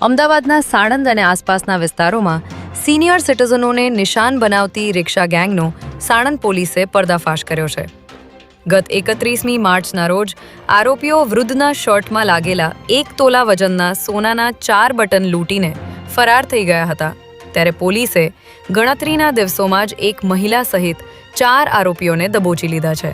અમદાવાદના સાણંદ અને આસપાસના વિસ્તારોમાં સિનિયર સિટીઝનોને નિશાન બનાવતી રિક્ષા ગેંગનો સાણંદ પોલીસે પર્દાફાશ કર્યો છે. ગત 31મી માર્ચના રોજ આરોપીઓ વૃદ્ધના શર્ટમાં લાગેલા 1 તોલા વજનના સોનાના 4 બટન લૂંટીને ફરાર થઈ ગયા હતા. ત્યારે પોલીસે ગણતરીના દિવસોમાં જ એક મહિલા સહિત 4 આરોપીઓને દબોચી લીધા છે.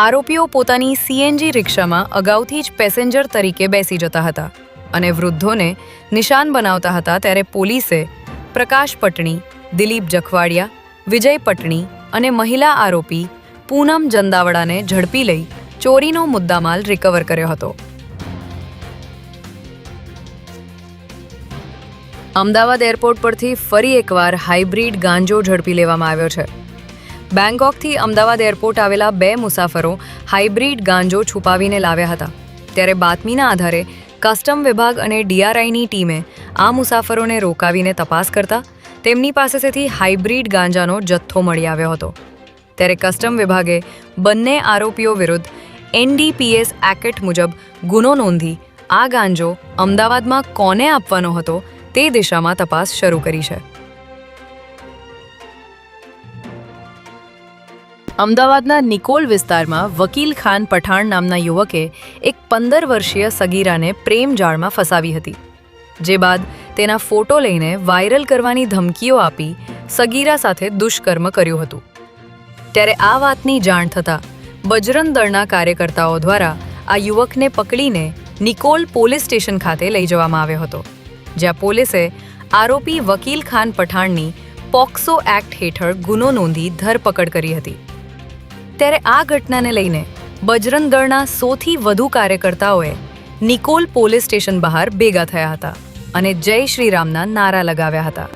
આરોપીઓ પોતાની સીએનજી રિક્ષામાં અગાઉથી જ પેસેન્જર તરીકે બેસી જતા હતા અને વૃદ્ધોને નિશાન બનાવતા હતા. ત્યારે પોલીસે પ્રકાશ પટણી, દિલીપ જખવાડિયા, વિજય પટણી અને મહિલા આરોપી પૂનમ જંદાવડાને ઝડપી લઈ ચોરીનો મુદ્દામાલ રિકવર કર્યો હતો. અમદાવાદ એરપોર્ટ પરથી ફરી એકવાર હાઇબ્રિડ ગાંજો ઝડપી લેવામાં આવ્યો છે. બેંગકોકથી અમદાવાદ એરપોર્ટ આવેલા 2 મુસાફરો હાઇબ્રિડ ગાંજો છુપાવીને લાવ્યા હતા. ત્યારે બાતમીના આધારે કસ્ટમ વિભાગ અને ડીઆરઆઈની ટીમે આ મુસાફરોને રોકાવીને તપાસ કરતા તેમની પાસેથી હાઇબ્રિડ ગાંજાનો જથ્થો મળી આવ્યો હતો. ત્યારે કસ્ટમ વિભાગે બંને આરોપીઓ વિરુદ્ધ એનડીપીએસ એક્ટ મુજબ ગુનો નોંધી આ ગાંજો અમદાવાદમાં કોને આપવાનો હતો તે દિશામાં તપાસ શરૂ કરી છે. અમદાવાદના નિકોલ વિસ્તારમાં વકીલ ખાન પઠાણ નામના યુવકે એક 15 વર્ષીય સગીરાને પ્રેમ જાળમાં ફસાવી હતી. જે બાદ તેના ફોટો લઈને વાયરલ કરવાની ધમકીઓ આપી સગીરા સાથે દુષ્કર્મ કર્યું હતું. ત્યારે આ વાતની જાણ થતાં બજરંગ દળના કાર્યકર્તાઓ દ્વારા આ યુવકને પકડીને નિકોલ પોલીસ સ્ટેશન ખાતે લઈ જવામાં આવ્યો હતો, જ્યાં પોલીસે આરોપી વકીલ ખાન પઠાણની પોક્સો એક્ટ હેઠળ ગુનો નોંધી ધરપકડ કરી હતી. ત્યારે આ ઘટનાને લઈને બજરંગ દળના 100થી વધુ કાર્યકર્તાઓએ નિકોલ પોલીસ સ્ટેશન બહાર ભેગા થયા હતા અને જય શ્રી રામના નારા લગાવ્યા હતા.